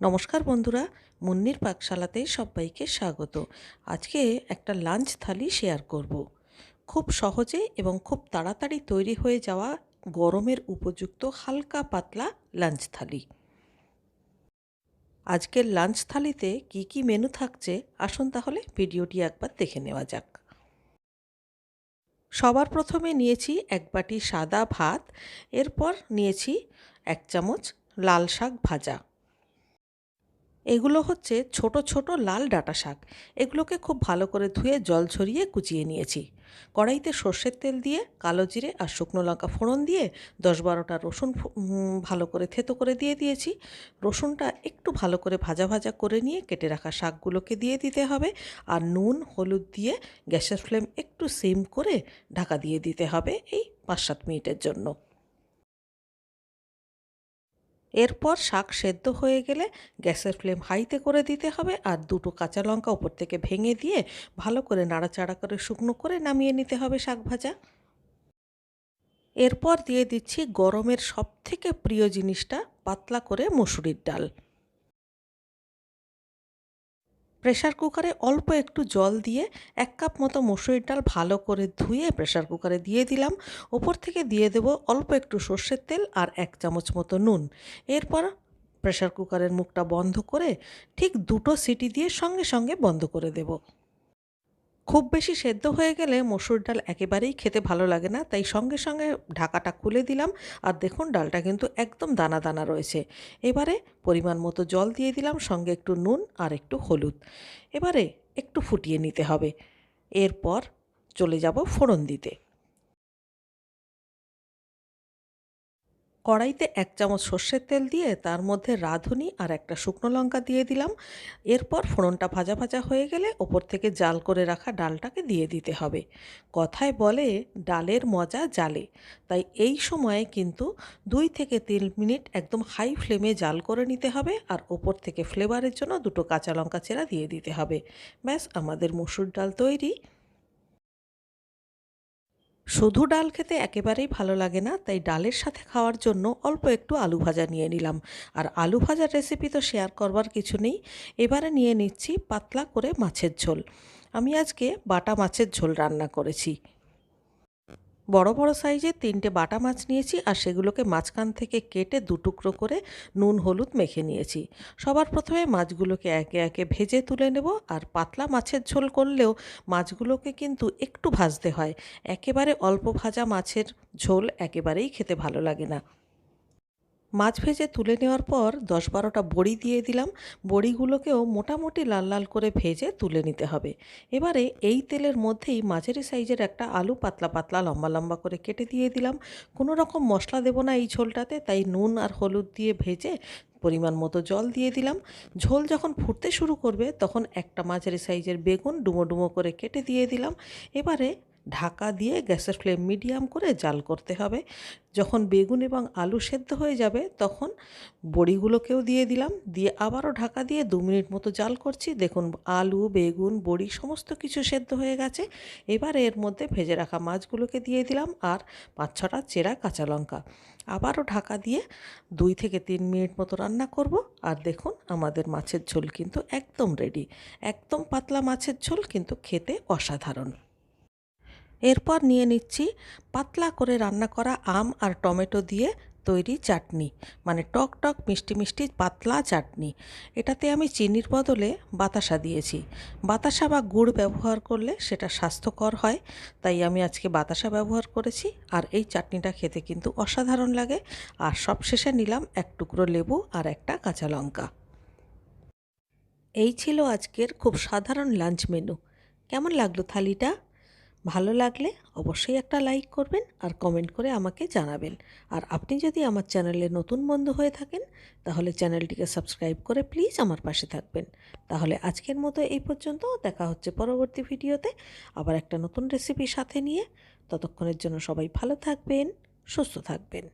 নমস্কার বন্ধুরা, মুন্নির পাকশালাতে সবাইকে স্বাগত। আজকে একটা লাঞ্চ থালি শেয়ার করব। খুব সহজে এবং খুব তাড়াতাড়ি তৈরি হয়ে যাওয়া গরমের উপযুক্ত হালকা পাতলা লাঞ্চ থালি। আজকের লাঞ্চ থালিতে কি কি মেনু থাকছে আসুন তাহলে ভিডিওটি একবার দেখে নেওয়া যাক। সবার প্রথমে নিয়েছি এক বাটি সাদা ভাত, এরপর নিয়েছি 1 চামচ লাল শাক ভাজা। এগুলো হচ্ছে ছোট ছোট লাল ডাঁটা শাক। এগুলোকে খুব ভালো করে ধুয়ে জল ঝরিয়ে কুচিয়ে নিয়েছি। কড়াইতে সর্ষের তেল দিয়ে কালো জিরে আর শুকনো লঙ্কা ফোড়ন দিয়ে 10-12টা রসুন ভালো করে থেতো করে দিয়ে দিয়েছি। রসুনটা একটু ভালো করে ভাজা ভাজা করে নিয়ে কেটে রাখা শাকগুলোকে দিয়ে দিতে হবে। আর নুন হলুদ দিয়ে গ্যাসের ফ্লেম একটু সিম করে ঢাকা দিয়ে দিতে হবে এই 5-7 মিনিটের জন্য। এরপর শাক সেদ্ধ হয়ে গেলে গ্যাসের ফ্লেম হাইতে করে দিতে হবে আর 2টো কাঁচা লঙ্কা ওপর থেকে ভেঙে দিয়ে ভালো করে নাড়াচাড়া করে শুকনো করে নামিয়ে নিতে হবে শাক ভাজা। এরপর দিয়ে দিচ্ছি গরমের সবথেকে প্রিয় জিনিসটা, পাতলা করে মসুরির ডাল। প্রেসার কুকারে অল্প একটু জল দিয়ে 1 কাপ মতো মসুরির ডাল ভালো করে ধুয়ে প্রেসার কুকারে দিয়ে দিলাম। ওপর থেকে দিয়ে দেব অল্প একটু সর্ষের তেল আর 1 চামচ মতো নুন। এরপর প্রেসার কুকারের মুখটা বন্ধ করে ঠিক 2টো সিটি দিয়ে সঙ্গে সঙ্গে বন্ধ করে দেব। খুব বেশি সেদ্ধ হয়ে গেলে মসুর ডাল একেবারেই খেতে ভালো লাগে না, তাই সঙ্গে সঙ্গে ঢাকাটা খুলে দিলাম। আর দেখুন ডালটা কিন্তু একদম দানা দানা রয়েছে। এবারে পরিমাণ মতো জল দিয়ে দিলাম, সঙ্গে একটু নুন আর একটু হলুদ। এবারে একটু ফুটিয়ে নিতে হবে। এরপর চলে যাব ফোড়ন দিতে। কড়াইতে 1 চামচ সর্ষের তেল দিয়ে তার মধ্যে রাঁধুনি আর একটা শুকনো লঙ্কা দিয়ে দিলাম। এরপর ফোড়নটা ভাজা ভাজা হয়ে গেলে ওপর থেকে জাল করে রাখা ডালটাকে দিয়ে দিতে হবে। কথায় বলে ডালের মজা জালে, তাই এই সময়ে কিন্তু 2 থেকে 3 মিনিট একদম হাই ফ্লেমে জাল করে নিতে হবে আর ওপর থেকে ফ্লেভারের জন্য 2টো কাঁচা লঙ্কা চেরা দিয়ে দিতে হবে। ব্যাস, আমাদের মসুর ডাল তৈরি। শুধু ডাল খেতে একেবারেই ভালো লাগে না, তাই ডালের সাথে খাওয়ার জন্য অল্প একটু আলু ভাজা নিয়ে নিলাম। আর আলু ভাজার রেসিপি তো শেয়ার করবার কিছু নেই। এবারে নিয়ে নিচ্ছি পাতলা করে মাছের ঝোল। আমি আজকে বাটা মাছের ঝোল রান্না করেছি। বড় বড় সাইজের 3টে বাটা মাছ নিয়েছি আর সেগুলোকে মাঝখান থেকে কেটে 2 টুকরো করে নুন হলুদ মেখে নিয়েছি। সবার প্রথমে মাছগুলোকে একে একে ভেজে তুলে নেব। আর পাতলা মাছের ঝোল করলেও মাছগুলোকে কিন্তু একটু ভাজতে হয়। একেবারে অল্প ভাজা মাছের ঝোল একেবারেই খেতে ভালো লাগে না। মাছ ভেজে তুলে নেওয়ার পর 10-12টা বড়ি দিয়ে দিলাম। বড়িগুলোকেও মোটামুটি লাল লাল করে ভেজে তুলে নিতে হবে। এবারে এই তেলের মধ্যেই মাঝারি সাইজের একটা আলু পাতলা পাতলা লম্বা লম্বা করে কেটে দিয়ে দিলাম। কোনো রকম মশলা দেব না এই ঝোলটাতে, তাই নুন আর হলুদ দিয়ে ভেজে পরিমাণ মতো জল দিয়ে দিলাম। ঝোল যখন ফুটতে শুরু করবে তখন একটা মাঝারি সাইজের বেগুন ডুমো ডুমো করে কেটে দিয়ে দিলাম। এবারে ঢাকা দিয়ে গ্যাসের ফ্লেম মিডিয়াম করে জাল করতে হবে। যখন বেগুন এবং আলু সেদ্ধ হয়ে যাবে তখন বড়িগুলোকেও দিয়ে দিলাম, দিয়ে আবারও ঢাকা দিয়ে 2 মিনিট মতো জাল করছি। দেখুন আলু বেগুন বড়ি সমস্ত কিছু সেদ্ধ হয়ে গেছে। এবার এর মধ্যে ভেজে রাখা মাছগুলোকে দিয়ে দিলাম আর 5-6টা চেরা কাঁচা লঙ্কা। আবারও ঢাকা দিয়ে 2 থেকে 3 মিনিট মতো রান্না করব। আর দেখুন আমাদের মাছের ঝোল কিন্তু একদম রেডি। একদম পাতলা মাছের ঝোল, কিন্তু খেতে অসাধারণ। এরপর নিয়ে নিচ্ছি পাতলা করে রান্না করা আম আর টমেটো দিয়ে তৈরি চাটনি, মানে টক টক মিষ্টি মিষ্টি পাতলা চাটনি। এটাতে আমি চিনির বদলে বাতাসা দিয়েছি। বাতাসা বা গুড় ব্যবহার করলে সেটা স্বাস্থ্যকর হয়, তাই আমি আজকে বাতাসা ব্যবহার করেছি। আর এই চাটনিটা খেতে কিন্তু অসাধারণ লাগে। আর সবশেষে নিলাম 1 টুকরো লেবু আর একটা কাঁচা লঙ্কা। এই ছিল আজকের খুব সাধারণ লাঞ্চ মেনু। কেমন লাগলো থালিটা? ভালো লাগলে অবশ্যই একটা লাইক করবেন আর কমেন্ট করে আমাকে জানাবেন। আর আপনি যদি আমার চ্যানেলে নতুন বন্ধু হয়ে থাকেন তাহলে চ্যানেলটিকে সাবস্ক্রাইব করে প্লিজ আমার পাশে থাকবেন। তাহলে আজকের মতো এই পর্যন্ত, দেখা হচ্ছে পরবর্তী ভিডিওতে আবার একটা নতুন রেসিপি সাথে নিয়ে। ততক্ষণের জন্য সবাই ভালো থাকবেন, সুস্থ থাকবেন।